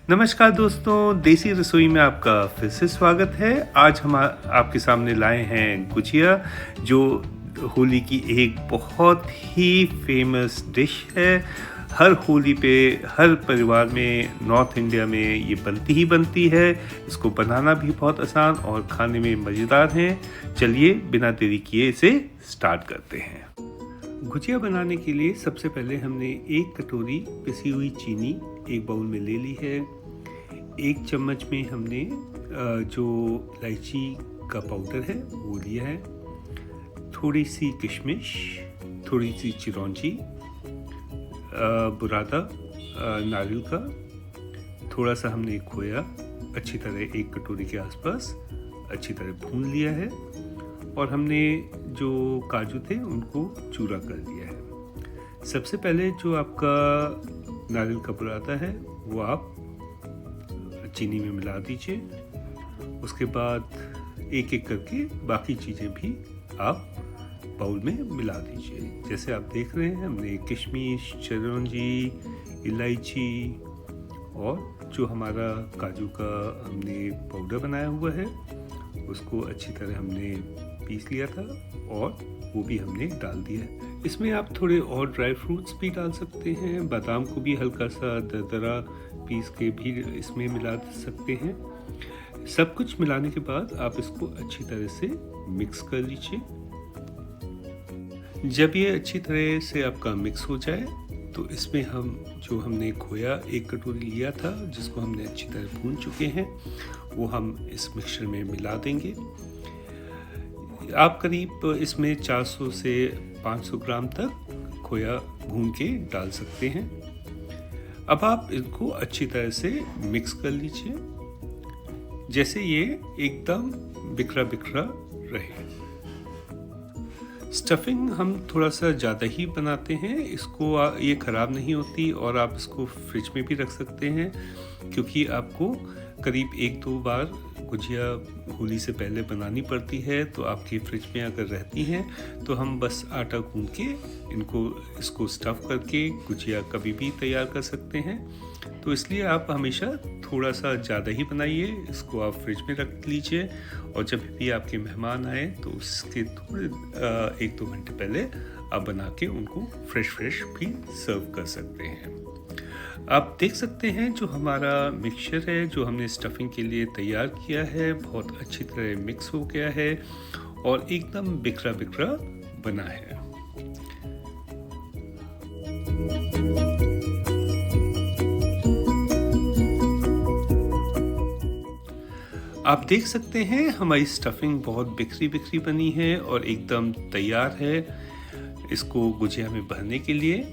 नमस्कार दोस्तों, देसी रसोई में आपका फिर से स्वागत है। आज हम आपके सामने लाए हैं गुजिया, जो होली की एक बहुत ही फेमस डिश है। हर होली पे हर परिवार में नॉर्थ इंडिया में ये बनती ही बनती है। इसको बनाना भी बहुत आसान और खाने में मज़ेदार है। चलिए बिना देरी किए इसे स्टार्ट करते हैं। गुजिया बनाने के लिए सबसे पहले हमने 1 कटोरी पिसी हुई चीनी एक बाउल में ले ली है। 1 चम्मच में हमने जो इलायची का पाउडर है वो लिया है। थोड़ी सी किशमिश, थोड़ी सी चिरौंजी, बुरादा नारियल का, थोड़ा सा हमने खोया अच्छी तरह 1 कटोरी के आसपास अच्छी तरह भून लिया है। और हमने जो काजू थे उनको चूरा कर लिया है। सबसे पहले जो आपका नारियल का बुरादा है वो आप चीनी में मिला दीजिए। उसके बाद एक एक करके बाकी चीज़ें भी आप बाउल में मिला दीजिए। जैसे आप देख रहे हैं हमने किशमिश, चिरौंजी, इलायची और जो हमारा काजू का हमने पाउडर बनाया हुआ है उसको अच्छी तरह हमने पीस लिया था और वो भी हमने डाल दिया है। इसमें आप थोड़े और ड्राई फ्रूट्स भी डाल सकते हैं। बादाम को भी हल्का सा दरदरा पीस के भी इसमें मिला सकते हैं। सब कुछ मिलाने के बाद आप इसको अच्छी तरह से मिक्स कर लीजिए। जब ये अच्छी तरह से आपका मिक्स हो जाए तो इसमें हमने खोया 1 कटोरी लिया था जिसको हमने अच्छी तरह भून चुके हैं वो हम इस मिक्सचर में मिला देंगे। आप करीब इसमें 400 से 500 ग्राम तक खोया भून के डाल सकते हैं। अब आप इनको अच्छी तरह से मिक्स कर लीजिए जैसे ये एकदम बिखरा बिखरा रहे। स्टफिंग हम थोड़ा सा ज़्यादा ही बनाते हैं। इसको ये ख़राब नहीं होती और आप इसको फ्रिज में भी रख सकते हैं क्योंकि आपको करीब 1-2 बार गुजिया होली से पहले बनानी पड़ती है। तो आपकी फ्रिज में अगर रहती हैं तो हम बस आटा गूंद के इसको स्टफ़ करके गुजिया कभी भी तैयार कर सकते हैं। तो इसलिए आप हमेशा थोड़ा सा ज़्यादा ही बनाइए। इसको आप फ्रिज में रख लीजिए और जब भी आपके मेहमान आए तो उसके थोड़े 1-2 घंटे पहले आप बना के उनको फ्रेश भी सर्व कर सकते हैं। आप देख सकते हैं जो हमारा मिक्सचर है जो हमने स्टफिंग के लिए तैयार किया है बहुत अच्छी तरह मिक्स हो गया है और एकदम बिखरा बिखरा बना है। आप देख सकते हैं हमारी स्टफिंग बहुत बिखरी बिखरी बनी है और एकदम तैयार है इसको गुजिया में भरने के लिए।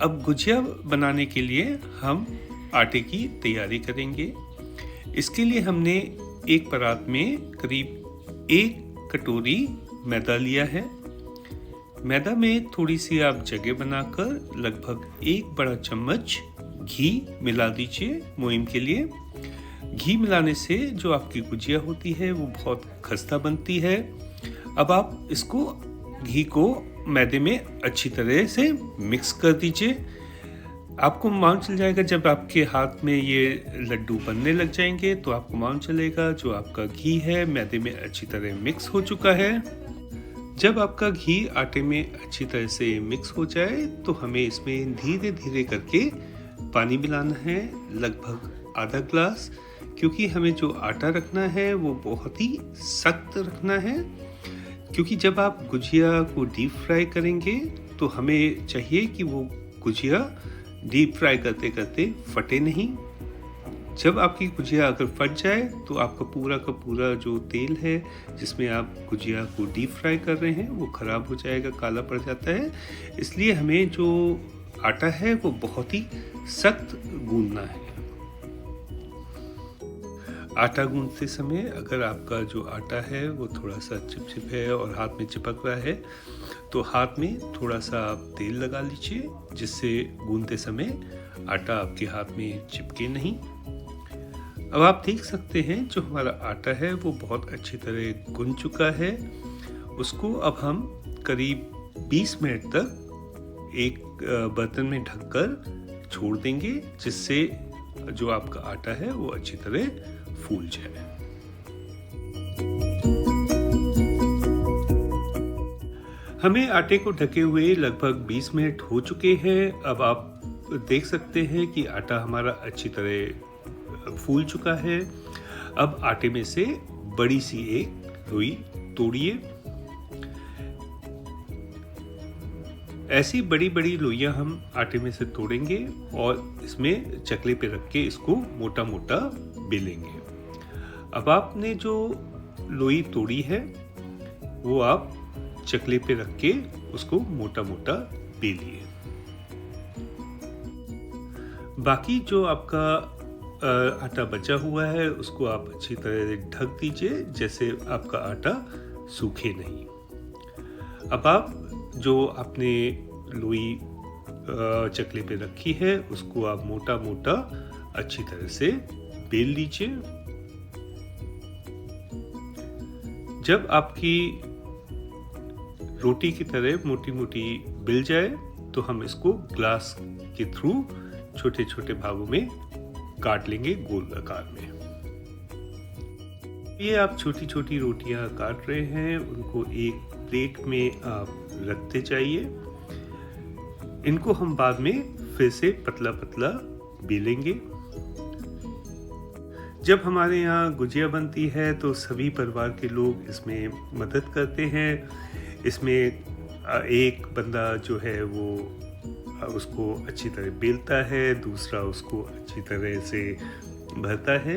अब गुजिया बनाने के लिए हम आटे की तैयारी करेंगे। इसके लिए हमने एक परात में करीब 1 कटोरी मैदा लिया है। मैदा में थोड़ी सी आप जगह बनाकर लगभग 1 बड़ा चम्मच घी मिला दीजिए मोइन के लिए। घी मिलाने से जो आपकी गुजिया होती है वो बहुत खस्ता बनती है। अब आप इसको घी को मैदे में अच्छी तरह से मिक्स कर दीजिए। आपको मालूम चल जाएगा जब आपके हाथ में ये लड्डू बनने लग जाएंगे तो आपको मालूम चलेगा जो आपका घी है मैदे में अच्छी तरह मिक्स हो चुका है। जब आपका घी आटे में अच्छी तरह से मिक्स हो जाए तो हमें इसमें धीरे धीरे करके पानी मिलाना है लगभग आधा ग्लास, क्योंकि हमें जो आटा रखना है वो बहुत ही सख्त रखना है। क्योंकि जब आप गुजिया को डीप फ्राई करेंगे तो हमें चाहिए कि वो गुजिया डीप फ्राई करते करते फटे नहीं। जब आपकी गुजिया अगर फट जाए तो आपका पूरा का पूरा जो तेल है जिसमें आप गुजिया को डीप फ्राई कर रहे हैं वो ख़राब हो जाएगा, काला पड़ जाता है। इसलिए हमें जो आटा है वो बहुत ही सख्त गूंदना है। आटा गूंदते समय अगर आपका जो आटा है वो थोड़ा सा चिपचिप है और हाथ में चिपक रहा है तो हाथ में थोड़ा सा आप तेल लगा लीजिए जिससे गूंदते समय आटा आपके हाथ में चिपके नहीं। अब आप देख सकते हैं जो हमारा आटा है वो बहुत अच्छी तरह गूंद चुका है। उसको अब हम करीब 20 मिनट तक एक बर्तन में ढककर छोड़ देंगे जिससे जो आपका आटा है वो अच्छी तरह फूल जाए। हमें आटे को ढके हुए लगभग 20 मिनट हो चुके हैं। अब आप देख सकते हैं कि आटा हमारा अच्छी तरह फूल चुका है। अब आटे में से बड़ी सी एक लोई तोड़िए। ऐसी बड़ी बड़ी लोइयां हम आटे में से तोड़ेंगे और इसमें चकले पे रख के इसको मोटा मोटा बेलेंगे। अब आपने जो लोई तोड़ी है वो आप चकले पे रख के उसको मोटा मोटा बेलिए। बाकी जो आपका आटा बचा हुआ है उसको आप अच्छी तरह ढक दीजिए, जैसे आपका आटा सूखे नहीं। अब आप जो आपने लोई चकले पे रखी है उसको आप मोटा मोटा अच्छी तरह से बेल लीजिए। जब आपकी रोटी की तरह मोटी मोटी बिल जाए तो हम इसको ग्लास के थ्रू छोटे छोटे भागों में काट लेंगे गोल आकार में। ये आप छोटी छोटी रोटियां काट रहे हैं, उनको एक प्लेट में आप रखते जाइए। इनको हम बाद में फिर से पतला पतला बेलेंगे। जब हमारे यहाँ गुजिया बनती है तो सभी परिवार के लोग इसमें मदद करते हैं। इसमें एक बंदा जो है वो उसको अच्छी तरह बेलता है, दूसरा उसको अच्छी तरह से भरता है।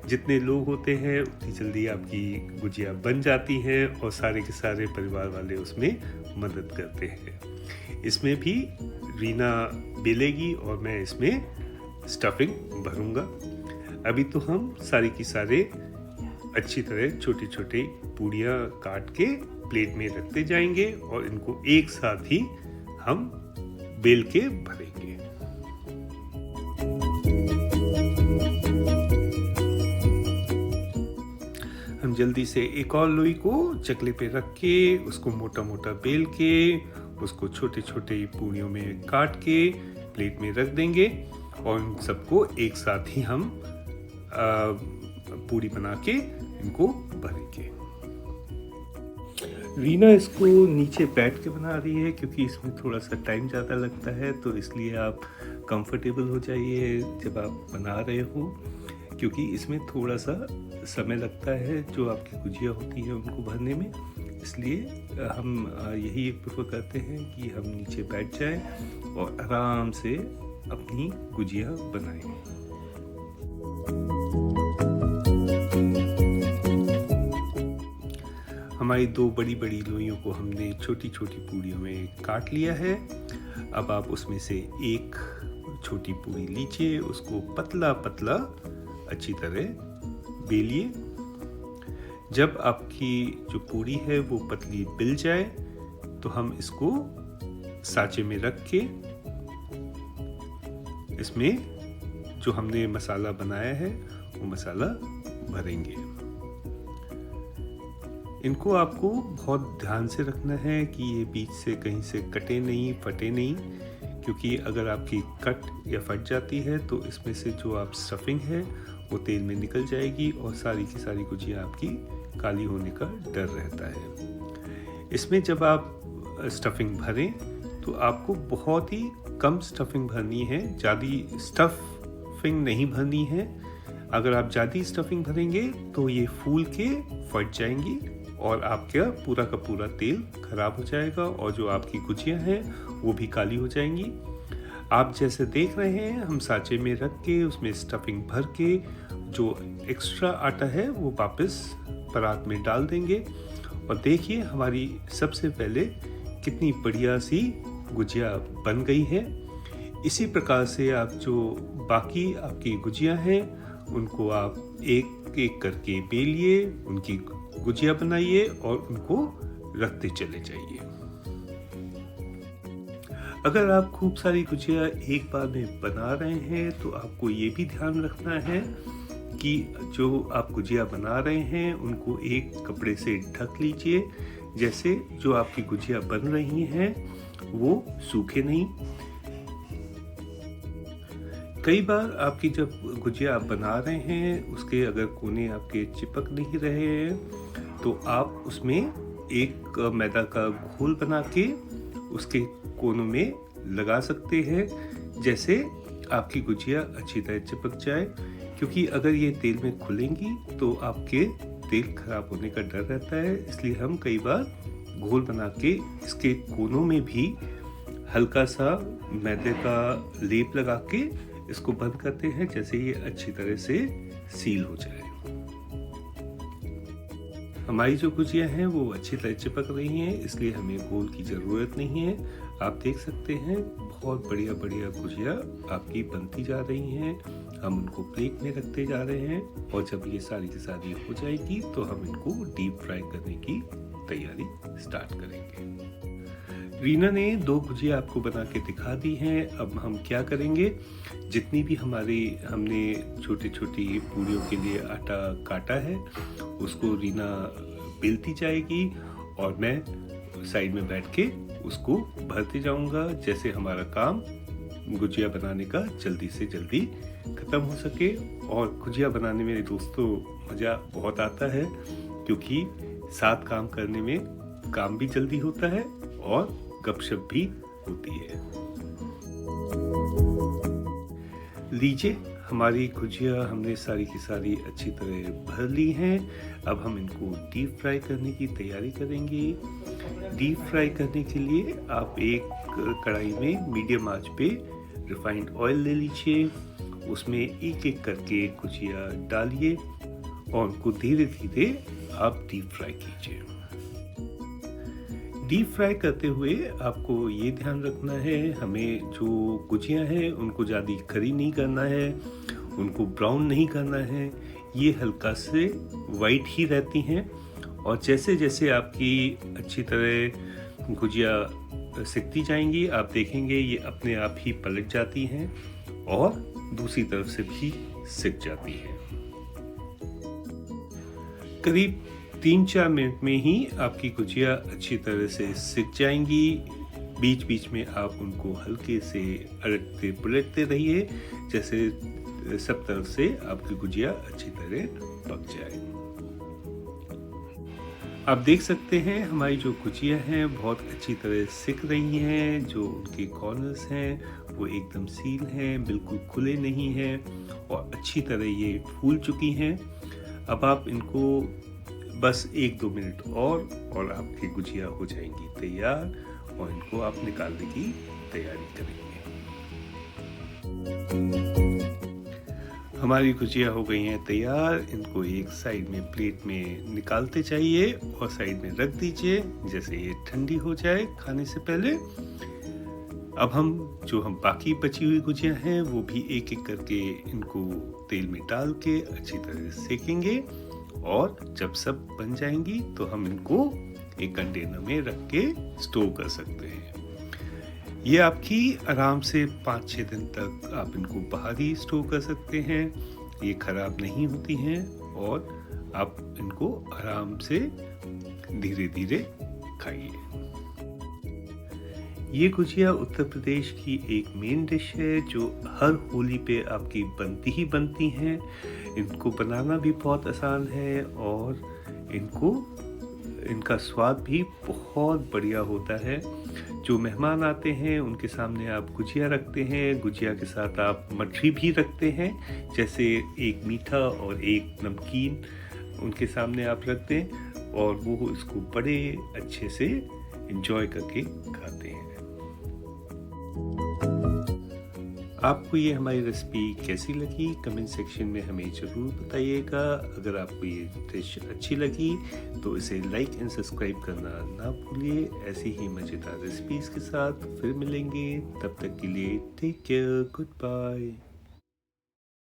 जितने लोग होते हैं उतनी जल्दी आपकी गुजिया बन जाती है और सारे के सारे परिवार वाले उसमें मदद करते हैं। इसमें भी रीना बेलेगी और मैं इसमें स्टफिंग भरूंगा। अभी तो हम सारी की सारे अच्छी तरह छोटी छोटी पूड़ियाँ काट के प्लेट में रखते जाएंगे और इनको एक साथ ही हम बेल के भरेंगे। हम जल्दी से एक और लोई को चकले पे रख के उसको मोटा मोटा बेल के उसको छोटे छोटे पूड़ियों में काट के प्लेट में रख देंगे और इन सबको एक साथ ही हम पूड़ी बना के इनको भरेंगे। रीना इसको नीचे बैठ के बना रही है क्योंकि इसमें थोड़ा सा टाइम ज़्यादा लगता है, तो इसलिए आप कंफर्टेबल हो जाइए जब आप बना रहे हो, क्योंकि इसमें थोड़ा सा समय लगता है जो आपकी गुजिया होती है उनको भरने में। इसलिए हम यही प्रेफर करते हैं कि हम नीचे बैठ जाएं और आराम से अपनी गुजिया बनाएं। हमारी दो बड़ी बड़ी लोइयों को हमने छोटी छोटी पूड़ियों में काट लिया है। अब आप उसमें से एक छोटी पूड़ी लीजिए, उसको पतला पतला अच्छी तरह बेलिए। जब आपकी जो पूड़ी है वो पतली बिल जाए तो हम इसको साँचे में रख के इसमें जो हमने मसाला बनाया है वो मसाला भरेंगे। इनको आपको बहुत ध्यान से रखना है कि ये बीच से कहीं से कटे नहीं, फटे नहीं, क्योंकि अगर आपकी कट या फट जाती है तो इसमें से जो आप स्टफिंग है वो तेल में निकल जाएगी और सारी की सारी गुजिया आपकी काली होने का डर रहता है। इसमें जब आप स्टफिंग भरें तो आपको बहुत ही कम स्टफिंग भरनी है, ज़्यादा स्टफिंग नहीं भरनी है। अगर आप ज़्यादा स्टफिंग भरेंगे तो ये फूल के फट जाएंगी और आपका पूरा का पूरा तेल खराब हो जाएगा और जो आपकी गुजिया हैं वो भी काली हो जाएंगी। आप जैसे देख रहे हैं हम साँचे में रख के उसमें स्टफिंग भर के जो एक्स्ट्रा आटा है वो वापस परात में डाल देंगे और देखिए हमारी सबसे पहले कितनी बढ़िया सी गुजिया बन गई है। इसी प्रकार से आप जो बाकी आपकी गुजिया हैं उनको आप एक एक करके बेलिए, उनकी गुजिया बनाइए और उनको रखते चले जाइए। अगर आप खूब सारी गुजिया एक बार में बना रहे हैं तो आपको ये भी ध्यान रखना है कि जो आप गुजिया बना रहे हैं उनको एक कपड़े से ढक लीजिए, जैसे जो आपकी गुजिया बन रही हैं वो सूखे नहीं। कई बार आपकी जब गुजिया आप बना रहे हैं उसके अगर कोने आपके चिपक नहीं रहे हैं तो आप उसमें एक मैदा का घोल बना के उसके कोनों में लगा सकते हैं, जैसे आपकी गुजिया अच्छी तरह चिपक जाए। क्योंकि अगर ये तेल में खुलेंगी तो आपके तेल खराब होने का डर रहता है, इसलिए हम कई बार घोल बना के इसके कोनों में भी हल्का सा मैदे का लेप लगा के इसको बंद करते हैं, जैसे ये अच्छी तरह से सील हो जाए। हमारी जो गुजिया हैं वो अच्छी तरह चिपक रही हैं, इसलिए हमें घोल की ज़रूरत नहीं है। आप देख सकते हैं बहुत बढ़िया बढ़िया गुजिया आपकी बनती जा रही हैं। हम उनको प्लेट में रखते जा रहे हैं और जब ये सारी की सारी हो जाएगी तो हम इनको डीप फ्राई करने की तैयारी स्टार्ट करेंगे। रीना ने 2 गुजिया आपको बना के दिखा दी हैं। अब हम क्या करेंगे, जितनी भी हमने छोटी छोटी पूरियों के लिए आटा काटा है उसको रीना बेलती जाएगी और मैं साइड में बैठ के उसको भरते जाऊंगा, जैसे हमारा काम गुजिया बनाने का जल्दी से जल्दी ख़त्म हो सके। और गुजिया बनाने में दोस्तों मज़ा बहुत आता है, क्योंकि साथ काम करने में काम भी जल्दी होता है और गपशप भी होती है। लीजिए, हमारी गुजिया हमने सारी की सारी अच्छी तरह भर ली हैं। अब हम इनको डीप फ्राई करने की तैयारी करेंगे। डीप फ्राई करने के लिए आप एक कढ़ाई में मीडियम आंच पे रिफाइंड ऑयल ले लीजिए, उसमें एक एक करके गुजिया डालिए और उनको धीरे धीरे आप डीप फ्राई कीजिए। डीप फ्राई करते हुए आपको ये ध्यान रखना है, हमें जो गुजिया हैं उनको ज़्यादा करी नहीं करना है, उनको ब्राउन नहीं करना है, ये हल्का से वाइट ही रहती हैं। और जैसे जैसे आपकी अच्छी तरह गुजिया सिकती जाएंगी आप देखेंगे ये अपने आप ही पलट जाती हैं और दूसरी तरफ से भी सिक जाती हैं। करीब 3-4 मिनट में ही आपकी गुजिया अच्छी तरह से सिक जाएंगी। बीच बीच में आप उनको हल्के से अलटते पलटते रहिए, जैसे सब तरफ से आपकी गुजिया अच्छी तरह पक जाए। आप देख सकते हैं हमारी जो गुजिया हैं बहुत अच्छी तरह सिक रही हैं। जो उनके कॉर्नर्स हैं वो एकदम सील हैं, बिल्कुल खुले नहीं हैं और अच्छी तरह ये फूल चुकी हैं। अब आप इनको बस 1-2 मिनट और आपकी गुजिया हो जाएंगी तैयार और इनको आप निकालने की तैयारी करेंगे। हमारी गुजिया हो गई हैं तैयार। इनको एक साइड में प्लेट में निकालते जाइए और साइड में रख दीजिए, जैसे ये ठंडी हो जाए खाने से पहले। अब हम बाकी बची हुई गुजिया हैं वो भी एक एक करके इनको तेल में डाल के अच्छी तरह से सेकेंगे और जब सब बन जाएंगी तो हम इनको एक कंटेनर में रख के स्टोर कर सकते हैं। ये आपकी आराम से 5-6 दिन तक आप इनको बाहर ही स्टोर कर सकते हैं, ये खराब नहीं होती हैं और आप इनको आराम से धीरे धीरे खाइए। ये गुजिया उत्तर प्रदेश की एक मेन डिश है जो हर होली पे आपकी बनती ही बनती हैं। इनको बनाना भी बहुत आसान है और इनका स्वाद भी बहुत बढ़िया होता है। जो मेहमान आते हैं उनके सामने आप गुजिया रखते हैं, गुजिया के साथ आप मठरी भी रखते हैं, जैसे एक मीठा और एक नमकीन उनके सामने आप रखते हैं और वो इसको बड़े अच्छे से एंजॉय करके खाते हैं। आपको ये हमारी रेसिपी कैसी लगी कमेंट सेक्शन में हमें ज़रूर बताइएगा। अगर आपको ये डिश अच्छी लगी तो इसे लाइक एंड सब्सक्राइब करना ना भूलिए। ऐसी ही मज़ेदार रेसिपीज़ के साथ फिर मिलेंगे, तब तक के लिए टेक केयर, गुड बाय।